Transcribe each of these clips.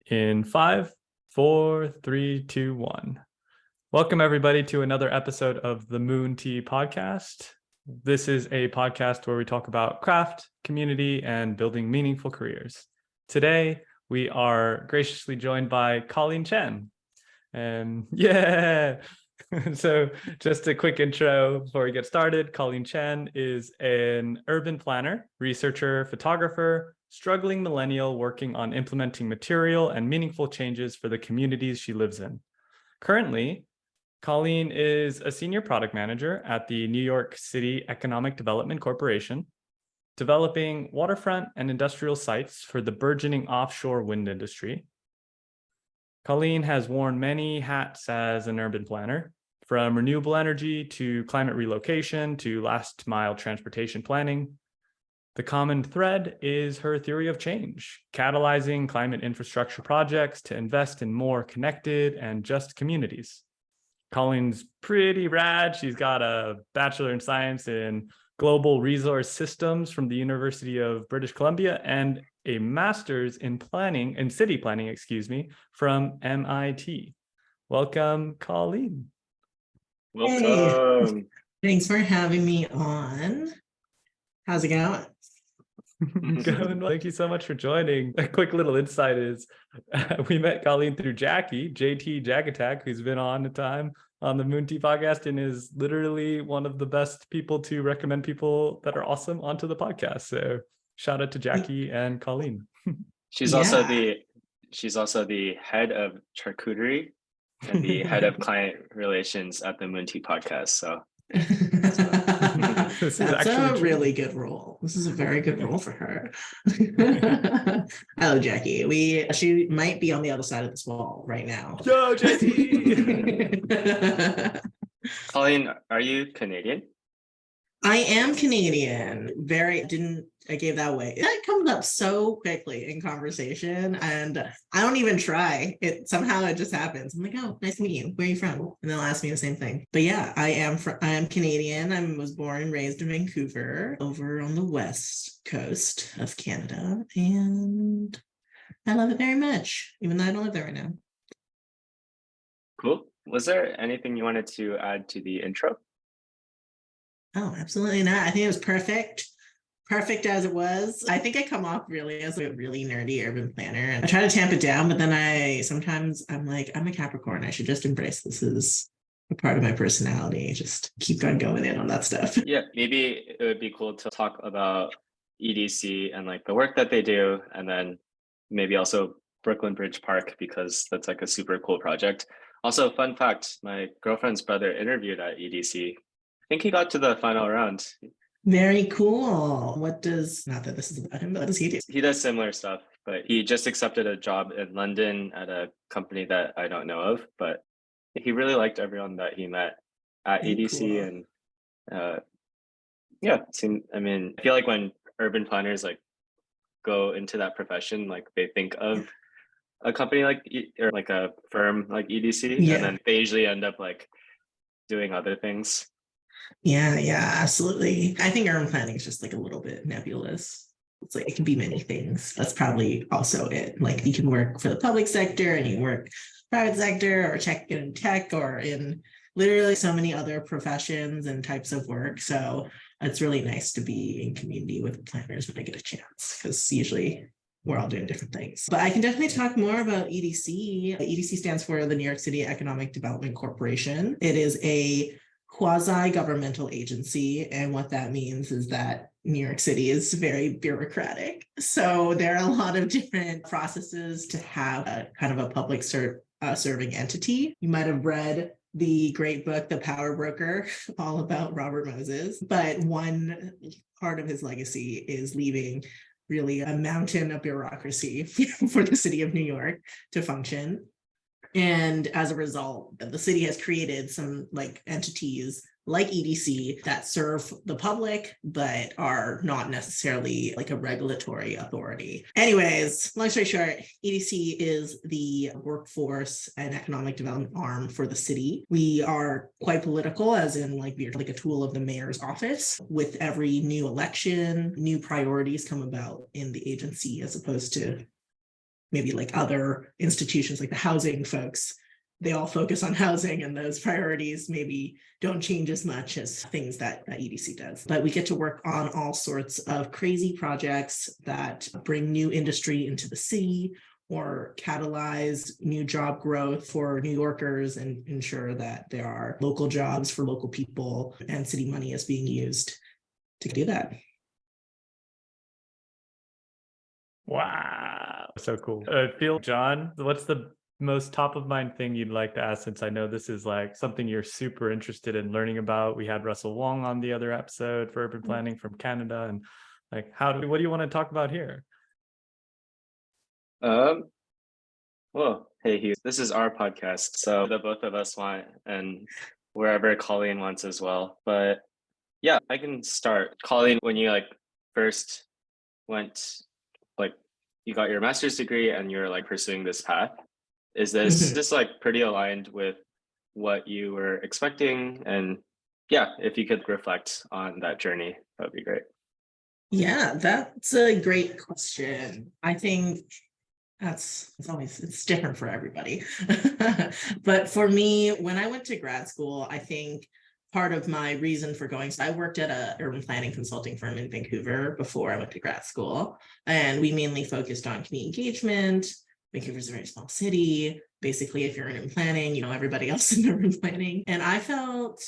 In 5, 4, 3, 2, 1. Welcome, everybody, to another episode of the Moon Tea podcast. This is a podcast where we talk about craft, community, and building meaningful careers. Today, we are graciously joined by Collyn Chan. And yeah! So just a quick intro before we get started. Collyn Chan is an urban planner, researcher, photographer, struggling millennial working on implementing material and meaningful changes for the communities she lives in. Currently, Collyn is a senior product manager at the New York City Economic Development Corporation, developing waterfront and industrial sites for the burgeoning offshore wind industry. Collyn has worn many hats as an urban planner, from renewable energy to climate relocation to last mile transportation planning. The common thread is her theory of change, catalyzing climate infrastructure projects to invest in more connected and just communities. Collyn's pretty rad. She's got a Bachelor in Science in Global Resource Systems from the University of British Columbia and a Master's in City Planning, from MIT. Welcome, Collyn. Welcome. Hey, thanks for having me on. How's it going? Good. Thank you so much for joining. A quick little insight is we met Collyn through Jackie, JT Jack Attack, who's been on a time on the Moon Tea podcast and is literally one of the best people to recommend people that are awesome onto the podcast. So shout out to Jackie and Collyn. She's also the head of charcuterie and the head of client relations at the Moon Tea podcast. So that's a really good role. This is a very good role for her. I love Jackie. She might be on the other side of this wall right now. Yo, JT! Collyn, are you Canadian? I am Canadian. I gave that away. That comes up so quickly in conversation, and I don't even try. Somehow it just happens. I'm like, oh, nice to meet you. Where are you from? And they'll ask me the same thing. But yeah, I am Canadian. I was born and raised in Vancouver, over on the west coast of Canada, and I love it very much, even though I don't live there right now. Cool. Was there anything you wanted to add to the intro? Oh, absolutely not. I think it was perfect as it was. I think I come off really as a really nerdy urban planner, and I try to tamp it down, but then I'm like, I'm a Capricorn. I should just embrace this as a part of my personality. Just keep on going in on that stuff. Yeah, maybe it would be cool to talk about EDC and like the work that they do, and then maybe also Brooklyn Bridge Park, because that's like a super cool project. Also, fun fact, my girlfriend's brother interviewed at EDC. I think he got to the final round. Very cool. Not that this is about him, but what does he do? He does similar stuff, but he just accepted a job in London at a company that I don't know of, but he really liked everyone that he met at EDC. Cool. And I feel like when urban planners like go into that profession, like they think of a company or like a firm like EDC, and then they usually end up like doing other things. Yeah, absolutely. I think urban planning is just like a little bit nebulous. It's like it can be many things. That's probably also it. Like you can work for the public sector and you can work private sector or in tech or in literally so many other professions and types of work. So it's really nice to be in community with planners when I get a chance, because usually we're all doing different things. But I can definitely talk more about EDC. EDC stands for the New York City Economic Development Corporation. It is a quasi-governmental agency, and what that means is that New York City is very bureaucratic. So there are a lot of different processes to have a kind of a public serving entity. You might have read the great book, The Power Broker, all about Robert Moses, but one part of his legacy is leaving really a mountain of bureaucracy for the city of New York to function. And as a result, the city has created some like entities like EDC that serve the public, but are not necessarily like a regulatory authority. Anyways, long story short, EDC is the workforce and economic development arm for the city. We are quite political, as in like we're like a tool of the mayor's office. With every new election, new priorities come about in the agency, as opposed to maybe like other institutions, like the housing folks, they all focus on housing, and those priorities maybe don't change as much as things that EDC does. But we get to work on all sorts of crazy projects that bring new industry into the city or catalyze new job growth for New Yorkers and ensure that there are local jobs for local people, and city money is being used to do that. Wow, so cool. John, what's the most top of mind thing you'd like to ask, since I know this is like something you're super interested in learning about? We had Russell Wong on the other episode for urban planning from Canada, and like what do you want to talk about here? Well, hey Hugh, this is our podcast, so the both of us want, and wherever Collyn wants as well. But yeah, I can start. Collyn, when you like first went, like you got your master's degree and you're like pursuing this path, is this like pretty aligned with what you were expecting? And yeah, if you could reflect on that journey, that would be great. Yeah, that's a great question. I think it's different for everybody. But for me, when I went to grad school, I think part of my reason for going, so I worked at a urban planning consulting firm in Vancouver before I went to grad school, and we mainly focused on community engagement. Vancouver's a very small city. Basically, if you're in urban planning, you know everybody else in urban planning. And I felt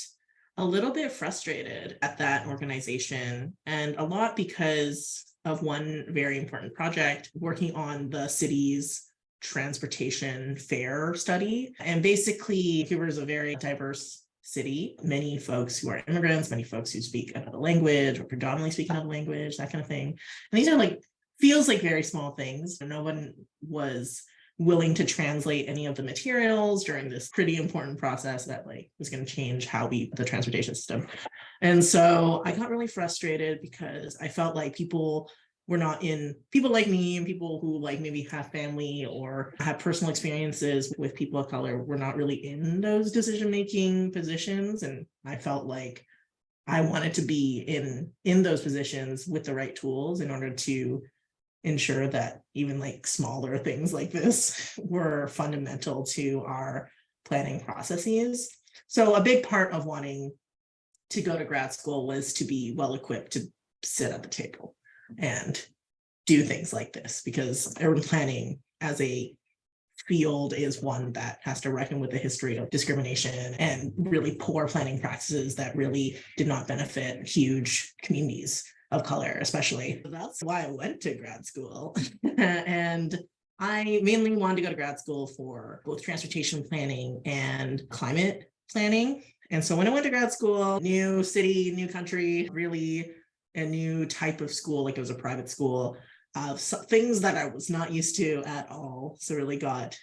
a little bit frustrated at that organization, and a lot because of one very important project working on the city's transportation fare study. And basically, Vancouver is a very diverse city, many folks who are immigrants, many folks who speak another language or predominantly speak another language, that kind of thing. And these are like, feels like very small things. No one was willing to translate any of the materials during this pretty important process that like was going to change how the transportation system. And so I got really frustrated because I felt like people like me and people who like maybe have family or have personal experiences with people of color were not really in those decision-making positions. And I felt like I wanted to be in those positions with the right tools in order to ensure that even like smaller things like this were fundamental to our planning processes. So a big part of wanting to go to grad school was to be well equipped to sit at the table and do things like this, because urban planning as a field is one that has to reckon with the history of discrimination and really poor planning practices that really did not benefit huge communities of color, especially. That's why I went to grad school. And I mainly wanted to go to grad school for both transportation planning and climate planning. And so when I went to grad school, new city, new country, really a new type of school, like it was a private school, things that I was not used to at all. So really got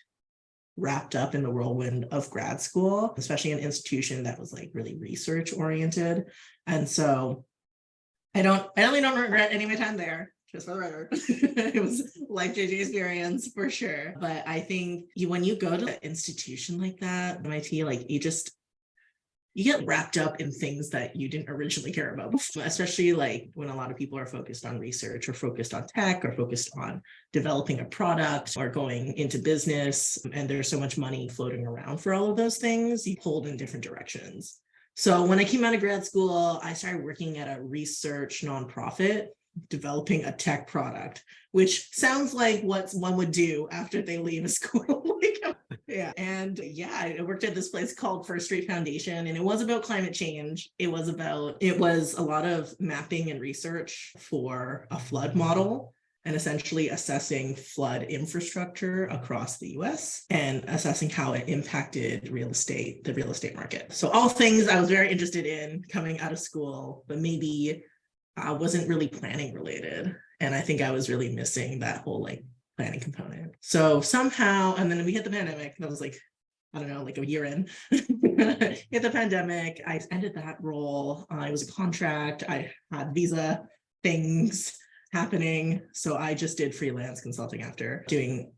wrapped up in the whirlwind of grad school, especially an institution that was like really research oriented. And so I only don't regret any of my time there, just for the record. It was a life-changing experience for sure. But I think when you go to an institution like that, MIT, like you get wrapped up in things that you didn't originally care about before, especially like when a lot of people are focused on research or focused on tech or focused on developing a product or going into business, and there's so much money floating around for all of those things, you pulled in different directions. So when I came out of grad school, I started working at a research nonprofit developing a tech product, which sounds like what one would do after they leave a school. Yeah. And yeah, I worked at this place called First Street Foundation, and it was about climate change. It was a lot of mapping and research for a flood model and essentially assessing flood infrastructure across the US and assessing how it impacted the real estate market. So all things I was very interested in coming out of school, but maybe I wasn't really planning related. And I think I was really missing that whole like planning component. So somehow, and then we hit the pandemic. That was like, I don't know, like a year in. Hit the pandemic. I ended that role. It was a contract. I had visa things happening. So I just did freelance consulting after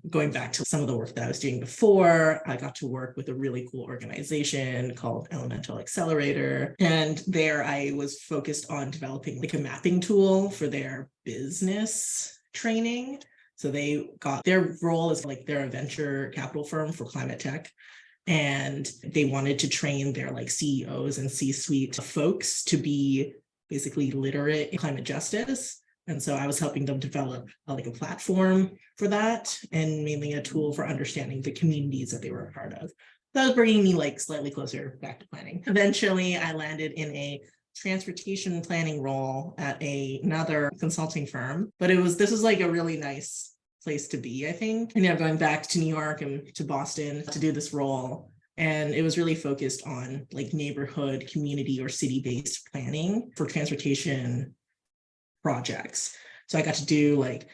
going back to some of the work that I was doing before. I got to work with a really cool organization called Elemental Accelerator. And there I was focused on developing like a mapping tool for their business training. So they got their role as like they're a venture capital firm for climate tech. And they wanted to train their like CEOs and C-suite folks to be basically literate in climate justice. And so I was helping them develop like a platform for that, and mainly a tool for understanding the communities that they were a part of. That was bringing me like slightly closer back to planning. Eventually, I landed in a transportation planning role at another consulting firm, but this was like a really nice place to be, I think. And going back to New York and to Boston to do this role. And it was really focused on like neighborhood, community, or city-based planning for transportation projects. So I got to do like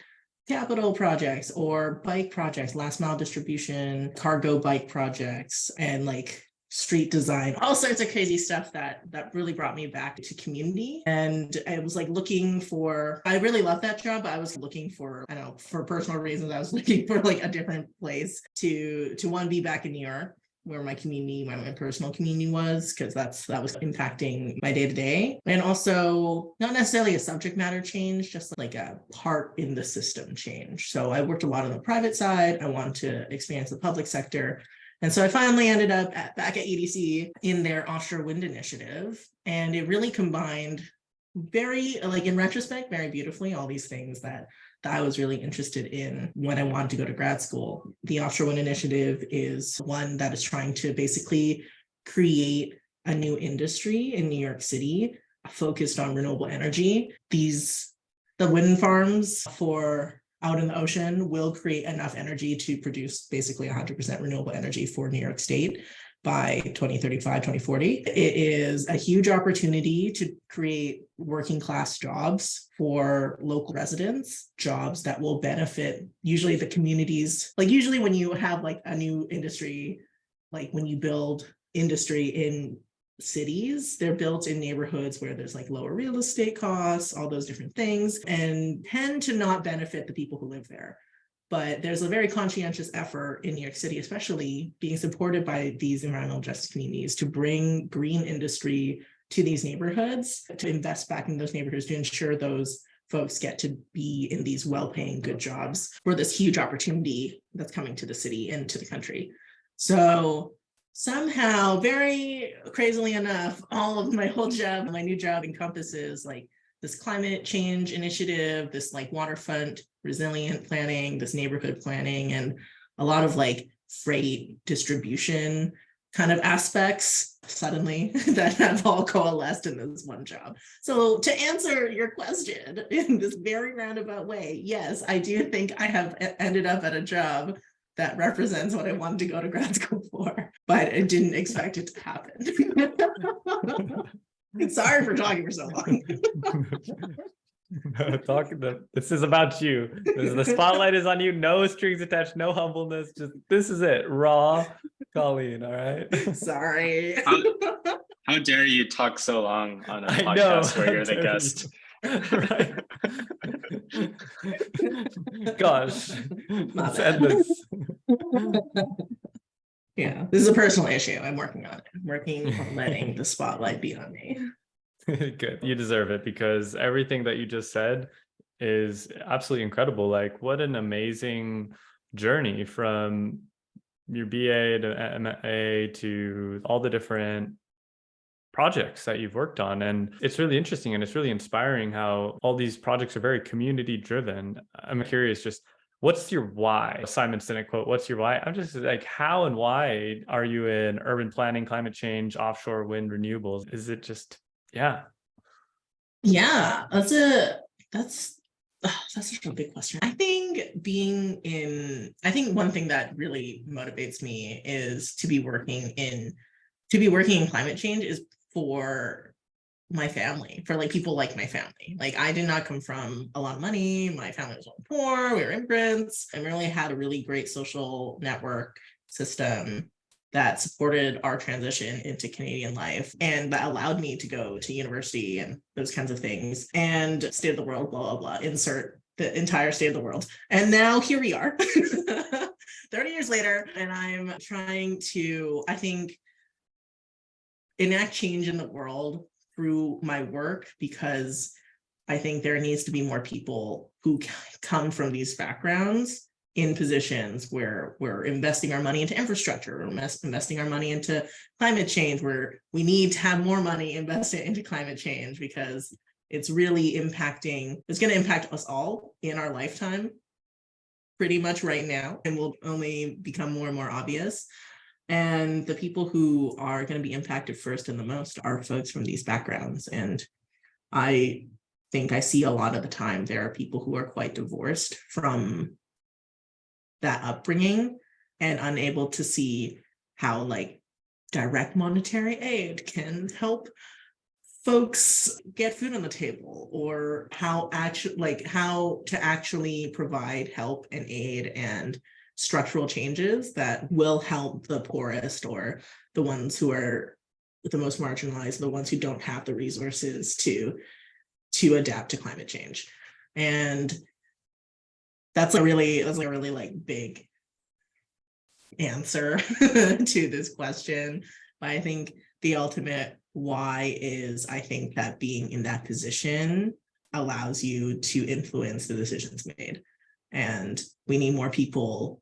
capital projects or bike projects, last mile distribution, cargo bike projects, and like street design, all sorts of crazy stuff that really brought me back to community. And I was like I really loved that job, but I was looking for, I don't know, for personal reasons, I was looking for like a different place to one, be back in New York, where my community, my personal community was, because that was impacting my day-to-day. And also not necessarily a subject matter change, just like a part in the system change. So I worked a lot on the private side. I wanted to expand the public sector. And so I finally ended up back at EDC in their Offshore Wind Initiative. And it really combined very, like in retrospect, very beautifully, all these things that I was really interested in when I wanted to go to grad school. The Offshore Wind Initiative is one that is trying to basically create a new industry in New York City focused on renewable energy. The wind farms for out in the ocean will create enough energy to produce basically 100% renewable energy for New York State by 2035, 2040. It is a huge opportunity to create working class jobs for local residents, jobs that will benefit usually the communities. Like usually when you have like a new industry, like when you build industry in cities, they're built in neighborhoods where there's like lower real estate costs, all those different things, and tend to not benefit the people who live there. But there's a very conscientious effort in New York City, especially being supported by these environmental justice communities, to bring green industry to these neighborhoods, to invest back in those neighborhoods, to ensure those folks get to be in these well-paying good jobs for this huge opportunity that's coming to the city and to the country. So somehow, very crazily enough, all of my whole job, my new job encompasses like this climate change initiative, this like waterfront resilient planning, this neighborhood planning, and a lot of like freight distribution kind of aspects suddenly that have all coalesced in this one job. So to answer your question in this very roundabout way, yes, I do think I have ended up at a job that represents what I wanted to go to grad school for, but I didn't expect it to happen. Sorry for talking for so long. This is about you. The spotlight is on you. No strings attached, no humbleness. Just this is it. Raw Collyn, all right? Sorry. How dare you talk so long on a podcast where you're the guest? Right. Gosh. Let's end this. Yeah, this is a personal issue. I'm working on it. I'm working on letting the spotlight be on me. Good. You deserve it, because everything that you just said is absolutely incredible. Like, what an amazing journey from your BA to MA to all the different projects that you've worked on. And it's really interesting and it's really inspiring how all these projects are very community driven. I'm curious, just what's your why? Simon Sinek quote, what's your why? I'm just like, how and why are you in urban planning, climate change, offshore wind, renewables? Is it just, yeah, that's such a big question. I think one thing that really motivates me is to be working in climate change is for my family, for like people like my family. Like, I did not come from a lot of money. My family was poor. We were immigrants, and really had a really great social network system that supported our transition into Canadian life, and that allowed me to go to university and those kinds of things. And state of the world, blah, blah, blah, insert the entire state of the world. And now here we are, 30 years later, and I'm trying to, I think, enact change in the world through my work, because I think there needs to be more people who come from these backgrounds in positions where we're investing our money into infrastructure, or investing our money into climate change, where we need to have more money invested into climate change, because it's really impacting, it's going to impact us all in our lifetime pretty much right now, and will only become more and more obvious. And the people who are going to be impacted first and the most are folks from these backgrounds. And I think I see a lot of the time there are people who are quite divorced from that upbringing and unable to see how like direct monetary aid can help folks get food on the table, or how to actually provide help and aid and structural changes that will help the poorest, or the ones who are the most marginalized, the ones who don't have the resources to adapt to climate change. And that's a really like big answer to this question. But I think the ultimate why is, I think that being in that position allows you to influence the decisions made. And we need more people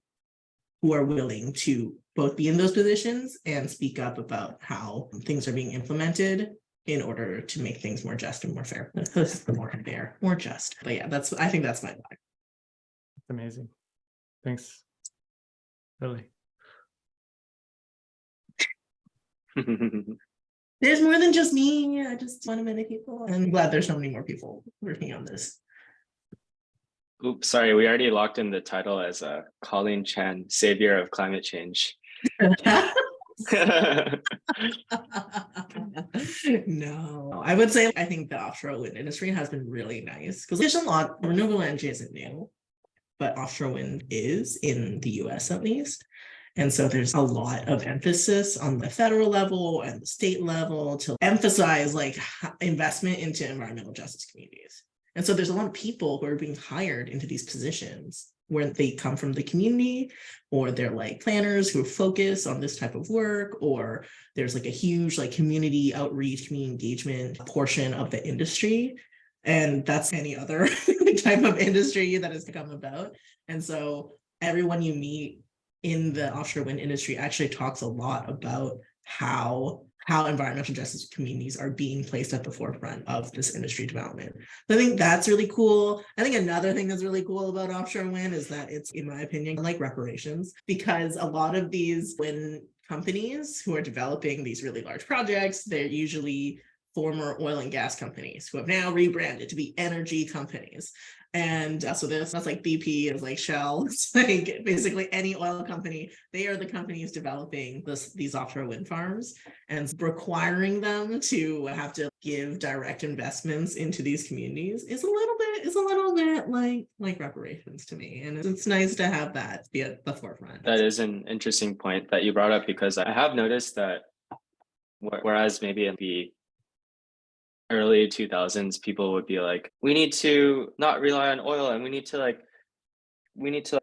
who are willing to both be in those positions and speak up about how things are being implemented in order to make things more just and more fair. More just. But yeah, I think that's my vibe. Amazing. Thanks. Really. There's more than just me. I just want many people. I'm glad there's so many more people working on this. Oops, sorry, we already locked in the title as Collyn Chan, Savior of Climate Change. No, I would say I think the offshore wind industry has been really nice, because there's a lot. Renewable energy isn't new, but offshore wind is, in the US at least. And so there's a lot of emphasis on the federal level and the state level to emphasize like investment into environmental justice communities. And so there's a lot of people who are being hired into these positions where they come from the community, or they're like planners who focus on this type of work, or there's like a huge like community outreach, community engagement portion of the industry. And that's any other type of industry that has come about. And so everyone you meet in the offshore wind industry actually talks a lot about how environmental justice communities are being placed at the forefront of this industry development. So I think that's really cool. I think another thing that's really cool about offshore wind is that it's, in my opinion, like reparations, because a lot of these wind companies who are developing these really large projects, they're usually former oil and gas companies who have now rebranded to be energy companies. And so that's like BP, is like Shell, it's like basically any oil company. They are the companies developing these offshore wind farms, and requiring them to have to give direct investments into these communities is a little bit like reparations to me. And it's nice to have that be at the forefront. That is an interesting point that you brought up, because I have noticed that whereas maybe in the early 2000s, people would be like, we need to not rely on oil, and we need to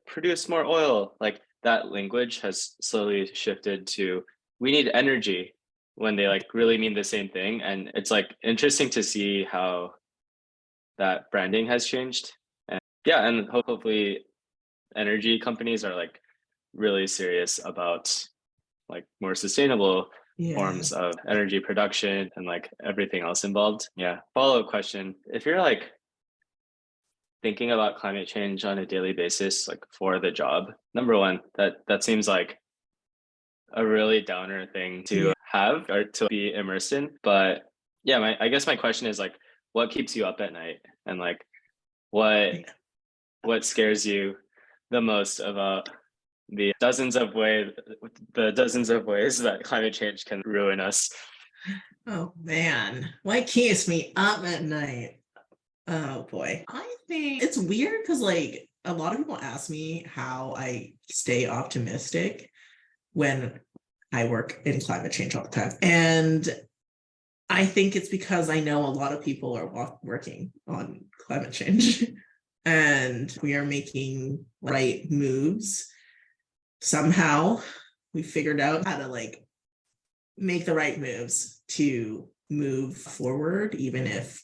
produce more oil. Like, that language has slowly shifted to, we need energy, when they like really mean the same thing. And it's like interesting to see how that branding has changed. And yeah, and hopefully energy companies are like really serious about like more sustainable forms of energy production and like everything else involved. Yeah. Follow-up question. If you're like thinking about climate change on a daily basis, like for the job, number one, that seems like a really downer thing to have or to be immersed in. But yeah, I guess my question is like, what keeps you up at night? And like, what scares you the most about the dozens of ways that climate change can ruin us? Oh man, what keeps me up at night? Oh boy, I think it's weird because like a lot of people ask me how I stay optimistic when I work in climate change all the time. And I think it's because I know a lot of people are working on climate change and we are making right moves. Somehow we figured out how to like make the right moves to move forward, even if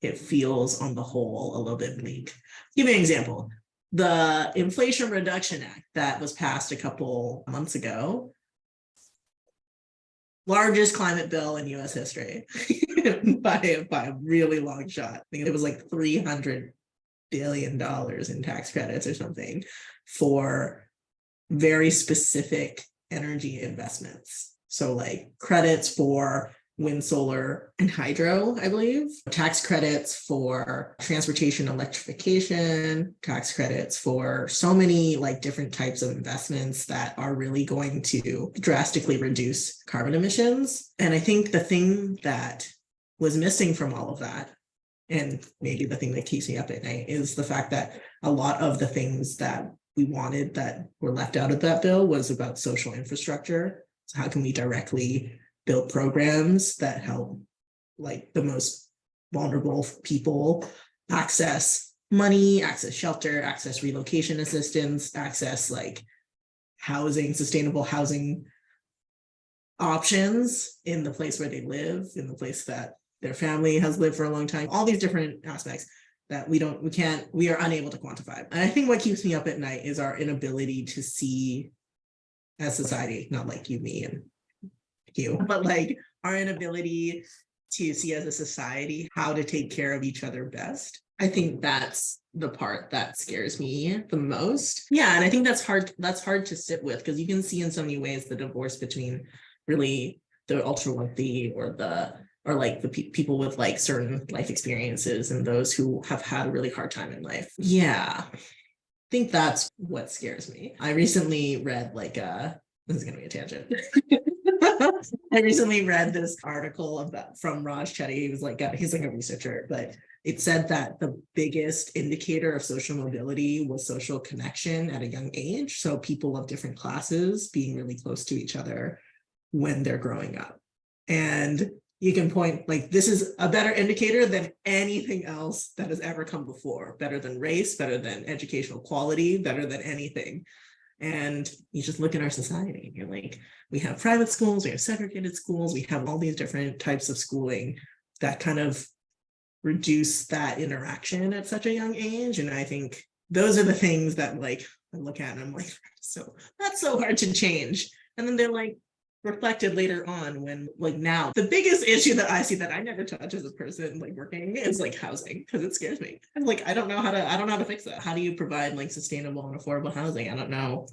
it feels on the whole a little bit bleak. Give you an example. The Inflation Reduction Act that was passed a couple months ago, largest climate bill in US history by a really long shot. I think it was like $300 billion in tax credits or something for very specific energy investments. So like credits for wind, solar, and hydro, I believe. Tax credits for transportation electrification, tax credits for so many like different types of investments that are really going to drastically reduce carbon emissions. And I think the thing that was missing from all of that, and maybe the thing that keeps me up at night, is the fact that a lot of the things that we wanted that were left out of that bill was about social infrastructure. So how can we directly build programs that help like the most vulnerable people access money, access shelter, access relocation assistance, access like housing, sustainable housing options in the place where they live, in the place that their family has lived for a long time, all these different aspects that we are unable to quantify. And I think what keeps me up at night is our inability to see as society, not like you, me, and you, but like our inability to see as a society how to take care of each other best. I think that's the part that scares me the most. Yeah, and I think that's hard to sit with, because you can see in so many ways the divorce between really the ultra wealthy or like the people with like certain life experiences and those who have had a really hard time in life. Yeah, I think that's what scares me. I recently read this is gonna be a tangent. I recently read this article from Raj Chetty. He's like a researcher, but it said that the biggest indicator of social mobility was social connection at a young age. So people of different classes being really close to each other when they're growing up. And you can point, like, this is a better indicator than anything else that has ever come before, better than race, better than educational quality, better than anything. And you just look at our society and you're like, we have private schools, we have segregated schools, we have all these different types of schooling that kind of reduce that interaction at such a young age. And I think those are the things that like I look at and I'm like, so that's so hard to change. And then they're like reflected later on when like now the biggest issue that I see that I never touch as a person like working is like housing, because it scares me. I'm like, I don't know how to fix that. How do you provide like sustainable and affordable housing? I don't know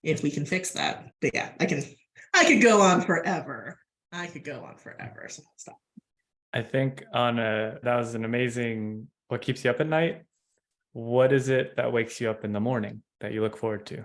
if we can fix that. But yeah, I could go on forever. So stop. I think that was an amazing, what keeps you up at night? What is it that wakes you up in the morning that you look forward to?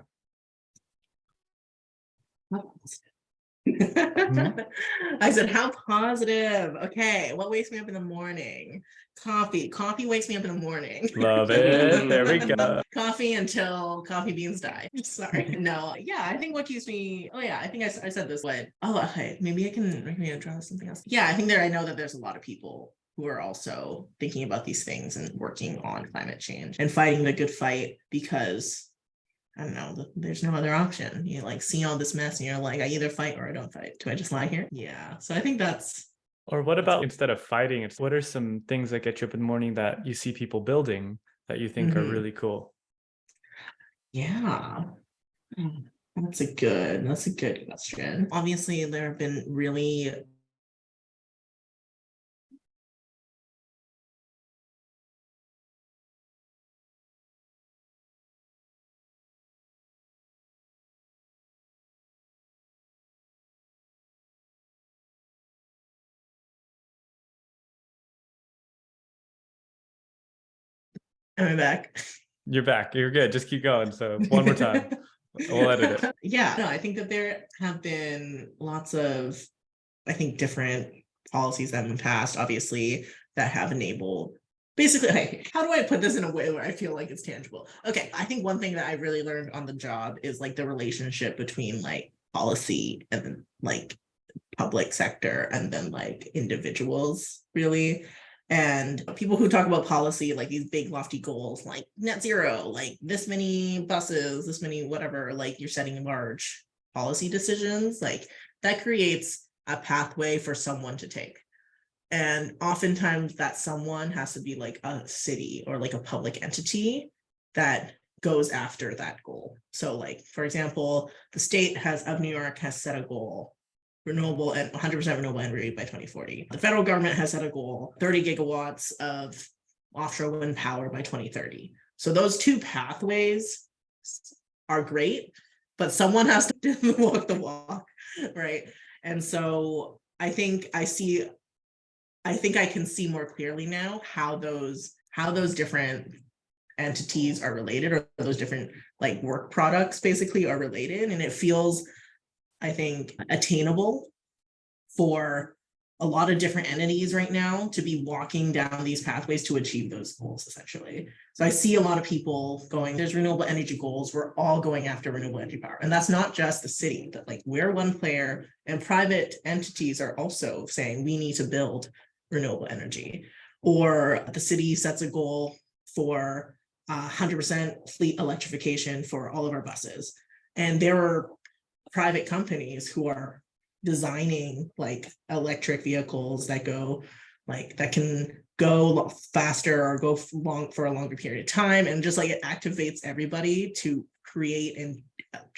I said, how positive. Okay, what wakes me up in the morning? Coffee wakes me up in the morning. Love it. There we go. Coffee until coffee beans die. Sorry. No, yeah, I think what keeps me, I think I said this way. Okay, maybe I can draw something else. Yeah, I think I know that there's a lot of people who are also thinking about these things and working on climate change and fighting the good fight, because I don't know, there's no other option. You like see all this mess and you're like, I either fight or I don't fight. Do I just lie here? Yeah. So I think that's. Or what about instead of fighting, what are some things that get you up in the morning that you see people building that you think are really cool? Yeah. That's a good question. Obviously, there have been really Am I back? You're back. You're good. Just keep going. So one more time. We'll edit it. Yeah, no, I think that there have been lots of, I think, different policies that have been passed, obviously, that have enabled, basically, okay, how do I put this in a way where I feel like it's tangible? Okay, I think one thing that I really learned on the job is like the relationship between like policy and then like public sector and then like individuals, really. And people who talk about policy, like these big lofty goals, like net zero, like this many buses, this many whatever, like you're setting large policy decisions, like that creates a pathway for someone to take. And oftentimes that someone has to be like a city or like a public entity that goes after that goal. So like, for example, the state of New York has set a goal, renewable and 100% renewable energy by 2040. The federal government has set a goal, 30 gigawatts of offshore wind power by 2030. So those two pathways are great, but someone has to walk the walk, right? And so I think I can see more clearly now how those different entities are related, or those different like work products basically are related. And it feels, I think, attainable for a lot of different entities right now to be walking down these pathways to achieve those goals, essentially. So I see a lot of people going, there's renewable energy goals, we're all going after renewable energy power. And that's not just the city, but like we're one player, and private entities are also saying we need to build renewable energy. Or the city sets a goal for 100% fleet electrification for all of our buses. And there are private companies who are designing like electric vehicles that can go faster or go for a longer period of time. And just like it activates everybody to create and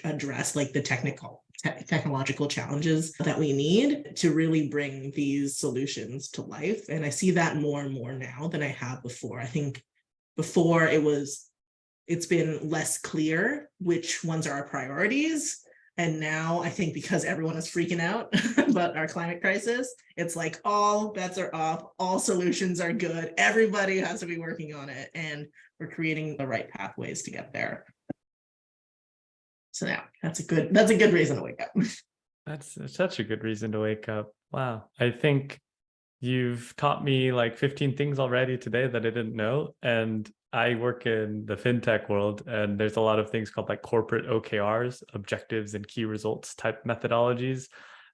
address like the technological challenges that we need to really bring these solutions to life. And I see that more and more now than I have before. I think before it's been less clear which ones are our priorities. And now I think because everyone is freaking out about our climate crisis, it's like all bets are off, all solutions are good, everybody has to be working on it, and we're creating the right pathways to get there. So yeah, that's a good reason to wake up. That's such a good reason to wake up. Wow. I think you've taught me like 15 things already today that I didn't know. And I work in the fintech world, and there's a lot of things called like corporate OKRs, objectives and key results type methodologies.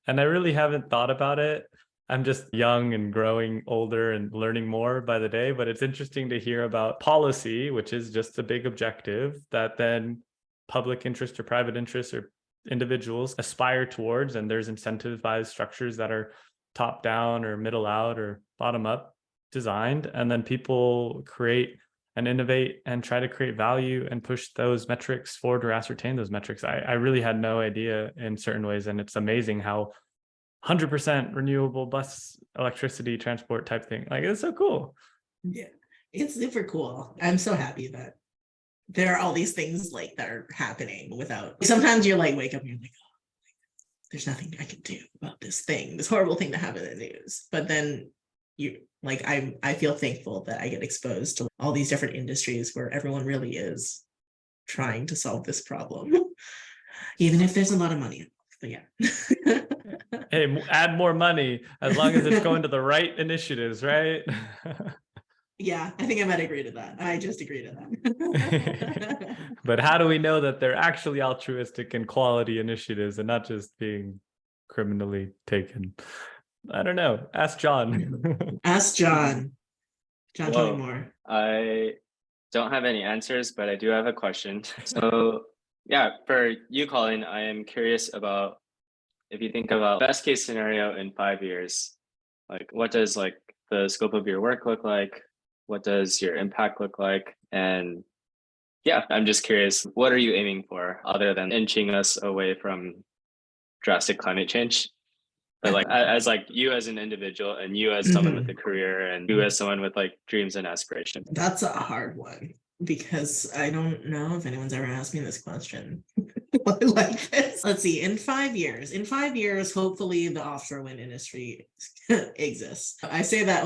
And I really haven't thought about it. I'm just young and growing older and learning more by the day, but it's interesting to hear about policy, which is just a big objective that then public interest or private interest or individuals aspire towards. And there's incentivized structures that are top down or middle out or bottom up designed. And then people create and innovate and try to create value and push those metrics forward or ascertain those metrics. I really had no idea in certain ways. And it's amazing how 100% renewable bus electricity transport type thing, like it's so cool. Yeah, it's super cool. I'm so happy that there are all these things like that are happening without, sometimes you're like, wake up and you're like, oh, there's nothing I can do about this horrible thing that happened in the news. But then I feel thankful that I get exposed to all these different industries where everyone really is trying to solve this problem, even if there's a lot of money. But yeah. Hey, add more money as long as it's going to the right initiatives, right? Yeah, I think I might agree to that. I just agree to that. But how do we know that they're actually altruistic and quality initiatives and not just being criminally taken? I don't know. Ask John. Ask John. John, tell me more. I don't have any answers, but I do have a question. So yeah, for you, Collyn, I am curious about if you think about best case scenario in 5 years, like what does like the scope of your work look like? What does your impact look like? And yeah, I'm just curious, what are you aiming for other than inching us away from drastic climate change? But like as like you as an individual and you as someone with a career and you as someone with like dreams and aspirations. That's a hard one because I don't know if anyone's ever asked me this question like this. Let's see, in 5 years, hopefully the offshore wind industry exists. I say that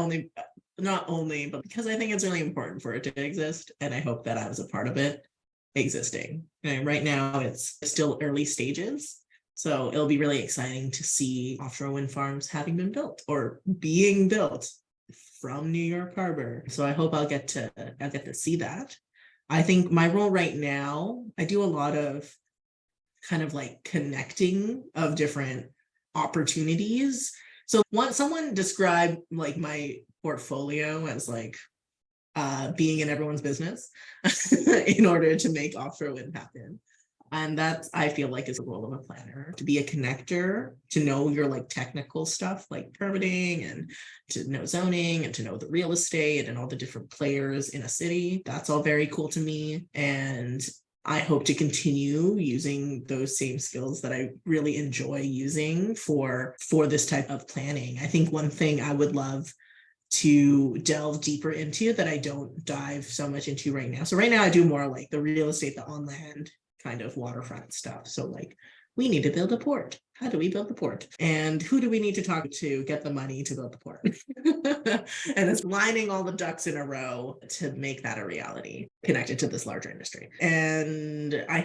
not only, but because I think it's really important for it to exist. And I hope that I was a part of it existing. And right now it's still early stages. So it'll be really exciting to see offshore wind farms having been built or being built from New York Harbor. So I hope I'll get to see that. I think my role right now, I do a lot of kind of like connecting of different opportunities. So someone described like my portfolio as like being in everyone's business in order to make offshore wind happen. And that's, I feel like, is the role of a planner, to be a connector, to know your like technical stuff like permitting, and to know zoning, and to know the real estate and all the different players in a city. That's all very cool to me. And I hope to continue using those same skills that I really enjoy using for this type of planning. I think one thing I would love to delve deeper into that I don't dive so much into right now. So right now I do more like the real estate, the on land kind of waterfront stuff. So like, we need to build a port. How do we build the port? And who do we need to talk to get the money to build the port? And it's lining all the ducks in a row to make that a reality connected to this larger industry. And I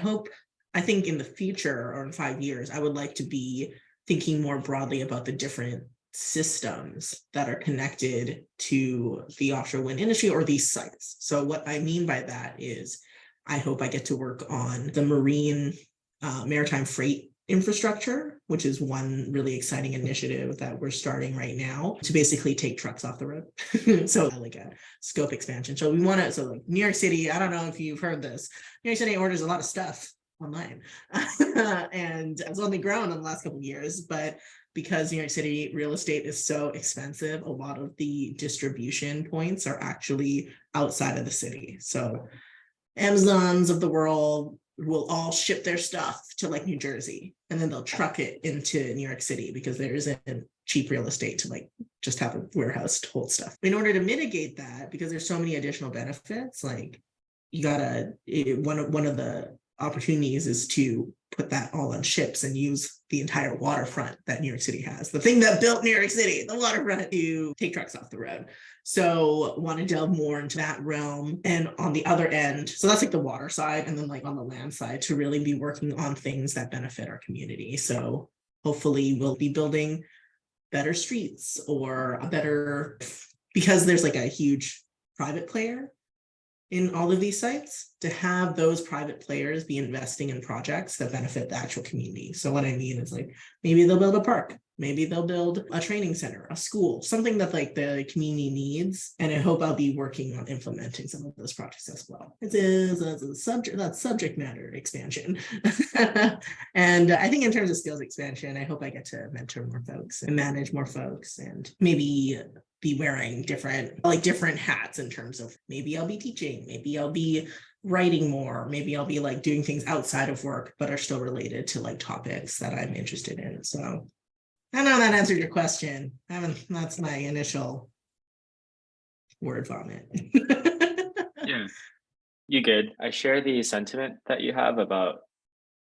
think in the future, or in 5 years, I would like to be thinking more broadly about the different systems that are connected to the offshore wind industry or these sites. So what I mean by that is, I hope I get to work on the maritime freight infrastructure, which is one really exciting initiative that we're starting right now to basically take trucks off the road. So like a scope expansion. So we want to, so like New York City, I don't know if you've heard this, New York City orders a lot of stuff online and it's only grown in the last couple of years, but because New York City real estate is so expensive, a lot of the distribution points are actually outside of the city. So Amazons of the world will all ship their stuff to like New Jersey, and then they'll truck it into New York City because there isn't cheap real estate to like just have a warehouse to hold stuff. In order to mitigate that, because there's so many additional benefits, like you gotta, one of the opportunities is to put that all on ships and use the entire waterfront that New York City has. The thing that built New York City, the waterfront, to take trucks off the road. So want to delve more into that realm. And on the other end, so that's like the water side, and then like on the land side, to really be working on things that benefit our community. So hopefully we'll be building better streets or a better, because there's like a huge private player in all of these sites, to have those private players be investing in projects that benefit the actual community. So what I mean is like, maybe they'll build a park, maybe they'll build a training center, a school, something that like the community needs. And I hope I'll be working on implementing some of those projects as well. It is a subject, that's subject matter expansion. And I think in terms of skills expansion, I hope I get to mentor more folks and manage more folks, and maybe be wearing different hats in terms of, maybe I'll be teaching, maybe I'll be writing more, maybe I'll be like doing things outside of work but are still related to like topics that I'm interested in. So I don't know if that answered your question. That's my initial word vomit. Yeah, you good. I share the sentiment that you have about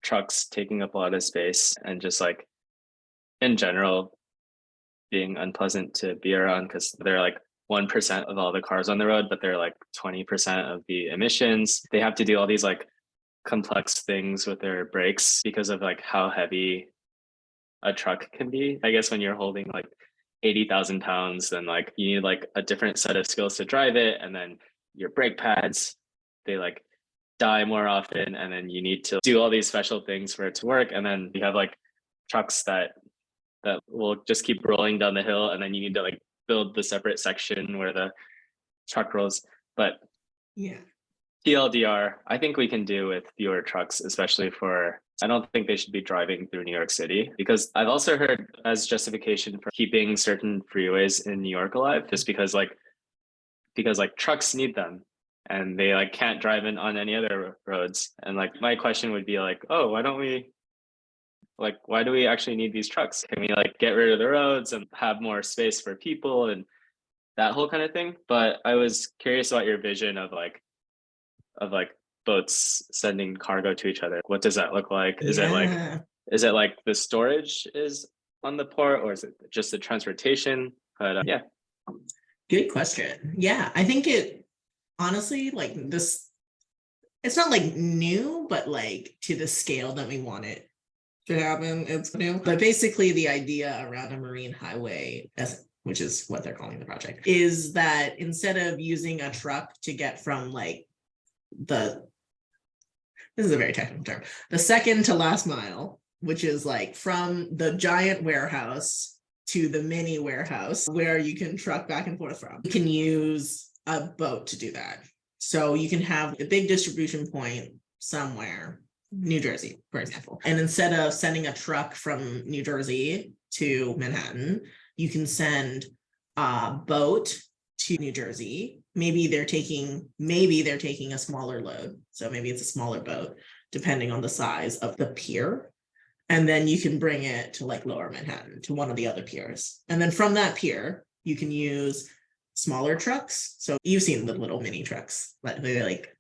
trucks taking up a lot of space and just like in general being unpleasant to be around, because they're like 1% of all the cars on the road, but they're like 20% of the emissions. They have to do all these like complex things with their brakes because of like how heavy a truck can be. I guess when you're holding like 80,000 pounds, then like you need like a different set of skills to drive it. And then your brake pads, they like die more often. And then you need to do all these special things for it to work. And then you have like trucks that will just keep rolling down the hill. And then you need to like build the separate section where the truck rolls. But yeah, TLDR, I think we can do with fewer trucks, especially for, I don't think they should be driving through New York City, because I've also heard as justification for keeping certain freeways in New York alive, just because trucks need them and they like can't drive in on any other roads. And like my question would be like, oh, why do we actually need these trucks? Can we like get rid of the roads and have more space for people and that whole kind of thing? But I was curious about your vision of like boats sending cargo to each other. What does that look like? Is it like the storage is on the port, or is it just the transportation? But yeah. Good question. Yeah, I think it honestly, like this, it's not like new, but like to the scale that we want it to happen, it's new. But basically the idea around a marine highway, which is what they're calling the project, is that instead of using a truck to get from like this is a very technical term, the second to last mile, which is like from the giant warehouse to the mini warehouse where you can truck back and forth from, you can use a boat to do that. So you can have a big distribution point somewhere New Jersey, for example. And instead of sending a truck from New Jersey to Manhattan, you can send a boat to New Jersey. Maybe they're taking a smaller load. So maybe it's a smaller boat, depending on the size of the pier. And then you can bring it to like Lower Manhattan, to one of the other piers. And then from that pier, you can use smaller trucks. So you've seen the little mini trucks, like they're like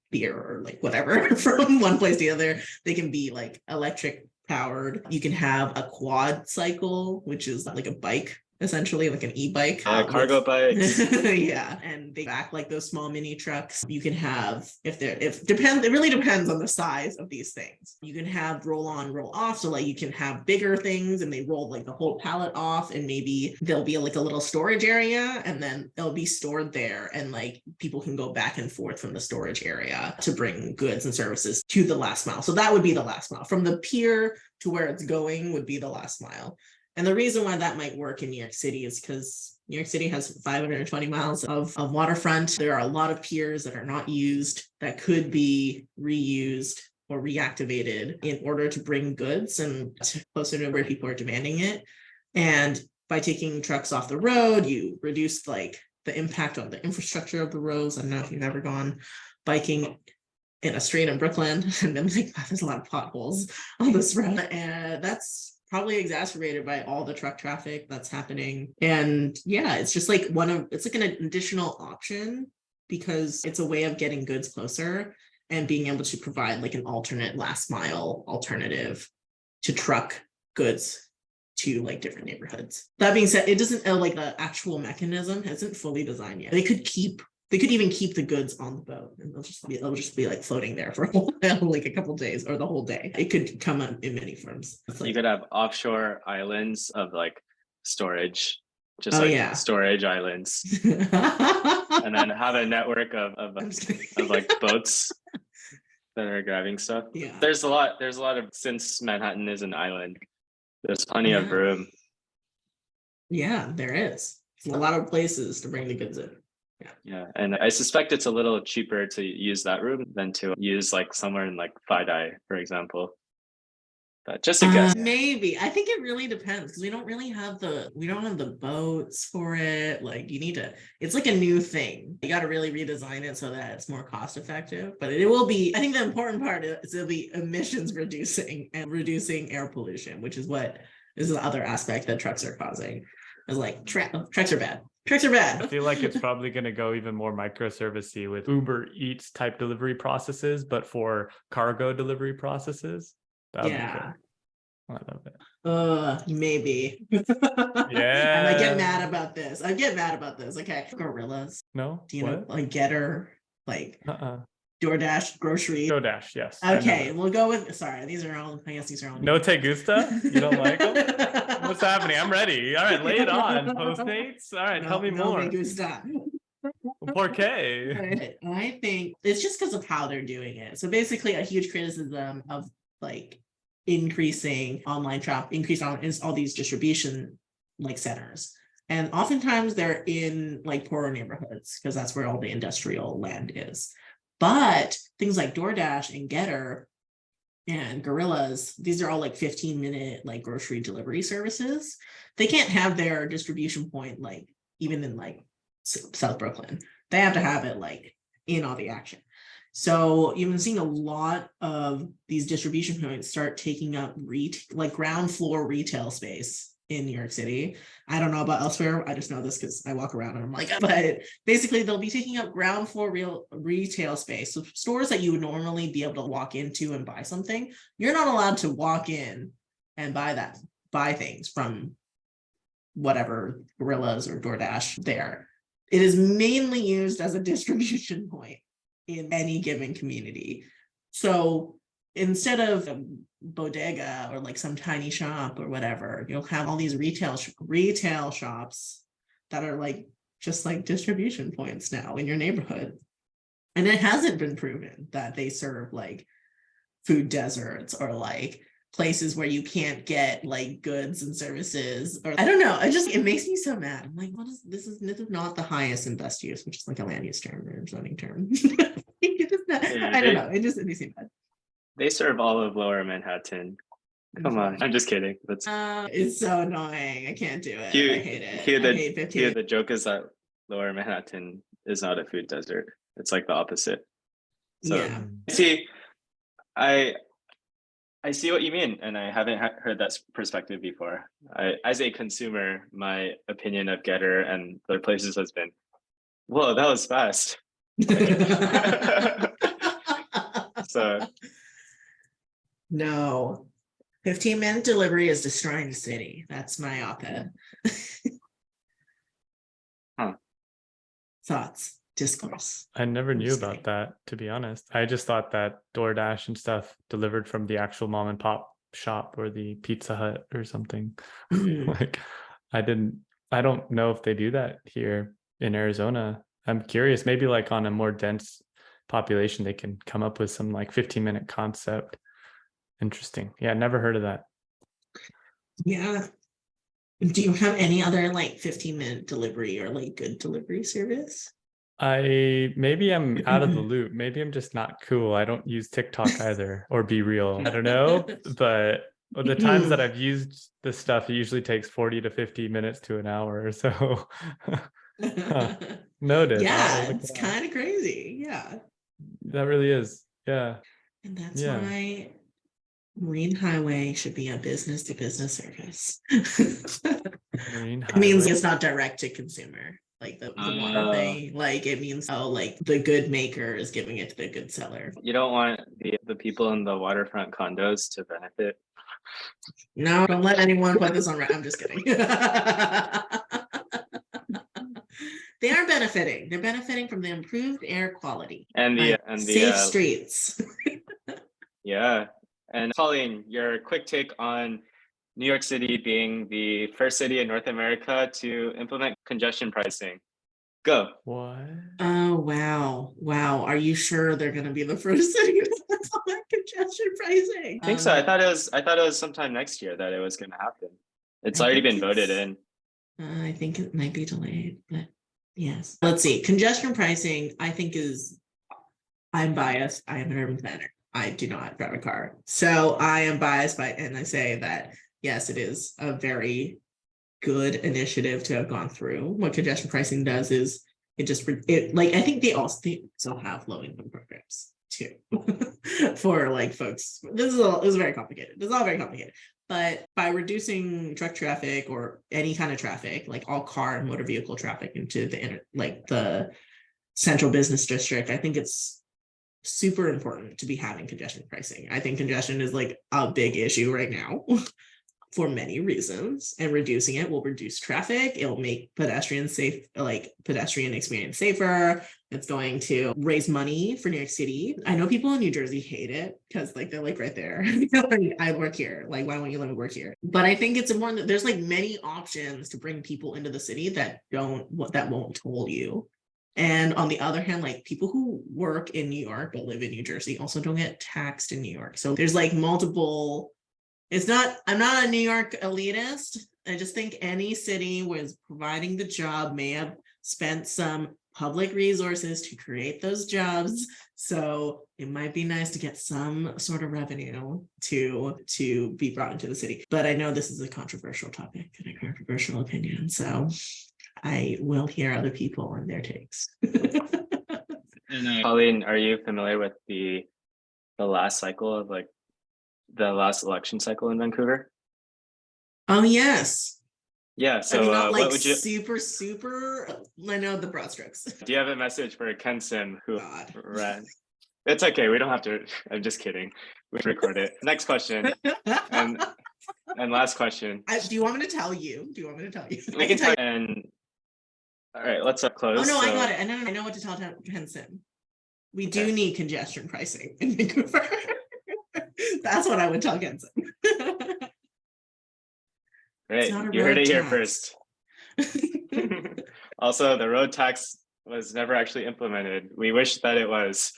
beer or like whatever from one place to the other. They can be like electric powered. You can have a quad cycle, which is like a bike, essentially like an e-bike. Cargo bikes. Yeah. And they act like those small mini trucks. You can have, it really depends on the size of these things. You can have roll on, roll off. So like you can have bigger things and they roll like the whole pallet off, and maybe there'll be like a little storage area and then it'll be stored there. And like people can go back and forth from the storage area to bring goods and services to the last mile. So that would be the last mile. From the pier to where it's going would be the last mile. And the reason why that might work in New York City is because New York City has 520 miles of waterfront. There are a lot of piers that are not used that could be reused or reactivated in order to bring goods and closer to where people are demanding it. And by taking trucks off the road, you reduce like the impact on the infrastructure of the roads. I don't know if you've ever gone biking in a street in Brooklyn and been like, wow, there's a lot of potholes on this road. And that's probably exacerbated by all the truck traffic that's happening. And yeah, it's just like it's like an additional option because it's a way of getting goods closer and being able to provide like an alternate last mile alternative to truck goods to like different neighborhoods. That being said, it doesn't like the actual mechanism hasn't fully designed yet. They could even keep the goods on the boat and they'll just be like floating there for a while, like a couple of days or the whole day. It could come up in many forms. You could have offshore islands of like storage, just storage islands, and then have a network of like boats that are grabbing stuff. Yeah. There's a lot of, since Manhattan is an island, there's plenty of room. Yeah, there is. There's a lot of places to bring the goods in. Yeah, and I suspect it's a little cheaper to use that room than to use like somewhere in like Fidei, for example. But just a guess. Maybe. I think it really depends because we don't have the boats for it. Like it's like a new thing. You got to really redesign it so that it's more cost effective. But it will be, I think the important part is it'll be emissions reducing and reducing air pollution, which is the other aspect that trucks are causing. Is like trucks are bad. Trucks are bad. I feel like it's probably going to go even more microservice-y with Uber Eats type delivery processes, but for cargo delivery processes. Yeah. I love it. Maybe. Yeah. I might get mad about this. Okay. Gorillas. No. Do you know like Getter? Like DoorDash, grocery. DoorDash, yes. Okay, we'll go with. Sorry, I guess these are all. No te gusta? You don't like them? What's happening? I'm ready. All right, lay it on. Postmates. All right, tell me more. No me gusta. Por qué? I think it's just because of how they're doing it. So basically, a huge criticism of like increasing online is all these distribution like centers. And oftentimes they're in like poorer neighborhoods because that's where all the industrial land is. But things like DoorDash and Getter and Gorillas, these are all like 15-minute like grocery delivery services. They can't have their distribution point like even in like South Brooklyn. They have to have it like in all the action. So you've been seeing a lot of these distribution points start taking up like ground floor retail space in New York City. I don't know about elsewhere. I just know this because I walk around and I'm like, but basically they'll be taking up ground floor retail space. So stores that you would normally be able to walk into and buy something, you're not allowed to walk in and buy things from whatever Gorillas or DoorDash there. It is mainly used as a distribution point in any given community. So instead of a bodega or like some tiny shop or whatever, you'll have all these retail shops that are like just like distribution points now in your neighborhood. And it hasn't been proven that they serve like food deserts or like places where you can't get like goods and services, or I don't know. It makes me so mad. I'm like, this is not the highest and best use, which is like a land use term or zoning term. I don't know. It makes me mad. They serve all of Lower Manhattan. Come on, I'm just kidding. That's It's so annoying. I can't do it. here. I hate it. Here, I hate 15. the joke is that Lower Manhattan is not a food desert. It's like the opposite. So Yeah. see, I see what you mean, and I haven't heard that perspective before. As a consumer, my opinion of Getter and other places has been, whoa, that was fast. So No. 15-minute delivery is destroying the city. That's my op-ed. Huh. Thoughts, discourse. I never knew Just about kidding. that, to be honest. I just thought that DoorDash and stuff delivered from the actual mom and pop shop or the Pizza Hut or something. Mhm. Like, I don't know if they do that here in Arizona. I'm curious, maybe like on a more dense population, they can come up with some like 15-minute concept. Interesting. Yeah, never heard of that. Yeah. Do you have any other like 15-minute delivery or like good delivery service? Maybe I'm out of the loop. Maybe I'm just not cool. I don't use TikTok either, or Be Real. I don't know, but the times that I've used this stuff, it usually takes 40 to 50 minutes to an hour or so. Huh. Noted. Yeah, I'll look it's it up. kind of crazy. Yeah. That really is. Yeah. And that's Yeah. why Marine Highway should be a business to business service. Marine It means Highway. it's not direct to consumer, like the water thing. Like it means like the good maker is giving it to the good seller. you don't want the people in the waterfront condos to benefit. No, don't let anyone put this on. I'm just kidding. They are benefiting. They're benefiting from the improved air quality And the safe streets. yeah. And Collyn, your quick take on New York City being the first city in North America to implement congestion pricing. Go. What? Oh, wow. Wow. Are you sure they're going to be the first city to implement congestion pricing? I think so. I thought it was sometime next year that it was going to happen. It's already been voted in. I think it might be delayed, but yes. Let's see. Congestion pricing, I think I'm biased. I am an urban planner. I do not drive a car. So I am biased and I say that, yes, it is a very good initiative to have gone through. What congestion pricing does is I think they also have low income programs too for like folks. This is very complicated. This is all very complicated. But by reducing truck traffic or any kind of traffic, like all car and motor vehicle traffic into the central business district, I think it's super important to be having congestion pricing. I think congestion is like a big issue right now for many reasons, and reducing it will reduce traffic. It will make pedestrian experience safer. It's going to raise money for New York City. I know people in New Jersey hate it because like they're like right there. I work here. Like, why won't you let me work here? But I think it's important that there's like many options to bring people into the city that won't toll you. And on the other hand, like people who work in New York but live in New Jersey also don't get taxed in New York. So there's like multiple. I'm not a New York elitist. I just think any city was providing the job may have spent some public resources to create those jobs. So it might be nice to get some sort of revenue to be brought into the city. But I know this is a controversial topic and a controversial opinion. So I will hear other people and their takes. Collyn, are you familiar with the last cycle of like the last election cycle in Vancouver? Oh, yes. Yeah. So I mean, not like what would you super, I know the broad strokes. do you have a message for Ken Sim who God. ran? It's okay. We don't have to. I'm just kidding. We record it. Next question. And last question. Do you want me to tell you? I can tell you. And all right, let's close. Oh no, I got it. I know what to tell Ken Sim. We do need congestion pricing in Vancouver. That's what I would tell Ken Sim. Great. You heard it here first. Also, the road tax was never actually implemented. We wish that it was.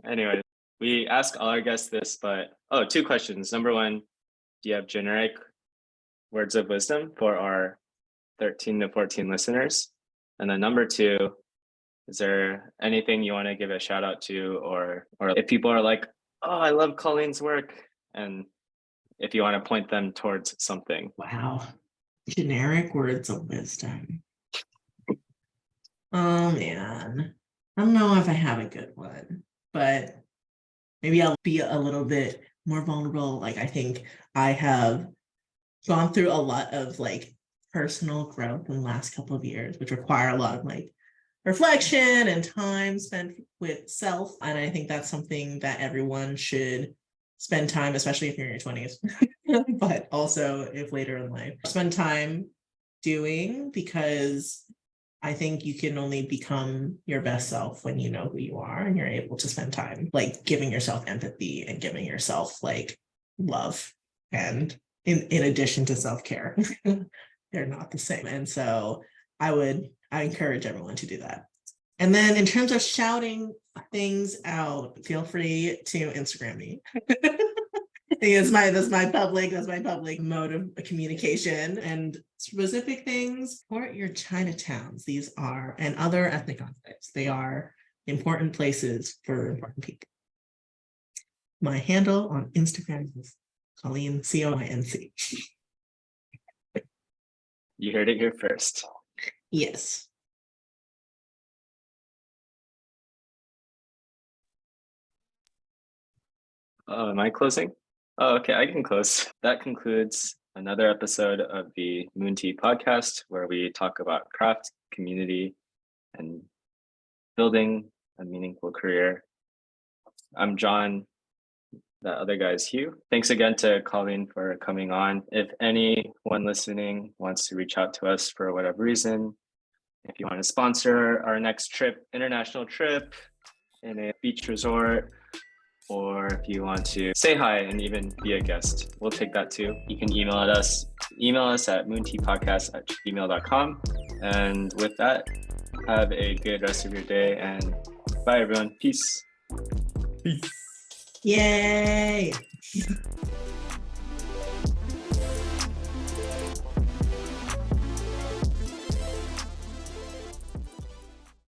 Anyway, we ask all our guests this, but two questions. Number one, do you have generic words of wisdom for our 13 to 14 listeners? And then number two, is there anything you want to give a shout out to, or if people are like, oh, I love Colleen's work. And if you want to point them towards something. Wow. Generic words of wisdom. Oh man. I don't know if I have a good one, but maybe I'll be a little bit more vulnerable. Like I think I have gone through a lot of like personal growth in the last couple of years, which require a lot of like reflection and time spent with self. And I think that's something that everyone should spend time, especially if you're in your 20s, but also if later in life, spend time doing, because I think you can only become your best self when you know who you are and you're able to spend time like giving yourself empathy and giving yourself like love. And in addition to self-care, they're not the same. And so I encourage everyone to do that. And then in terms of shouting things out, feel free to Instagram me. That's my public mode of communication. And specific things for your Chinatowns. These are, and other ethnic enclaves. They are important places for important people. My handle on Instagram is Collyn, COINC. You heard it here first. Yes. Am I closing? Oh, okay, I can close. That concludes another episode of the Moon Tea podcast, where we talk about craft, community, and building a meaningful career. I'm John. The other guy is Hugh. Thanks again to Collyn for coming on. If anyone listening wants to reach out to us for whatever reason, if you want to sponsor our next trip, international trip in a beach resort, or if you want to say hi and even be a guest, we'll take that too. You can email us at moonteapodcast@gmail.com. And with that, have a good rest of your day, and bye everyone. Peace. Peace. Yay.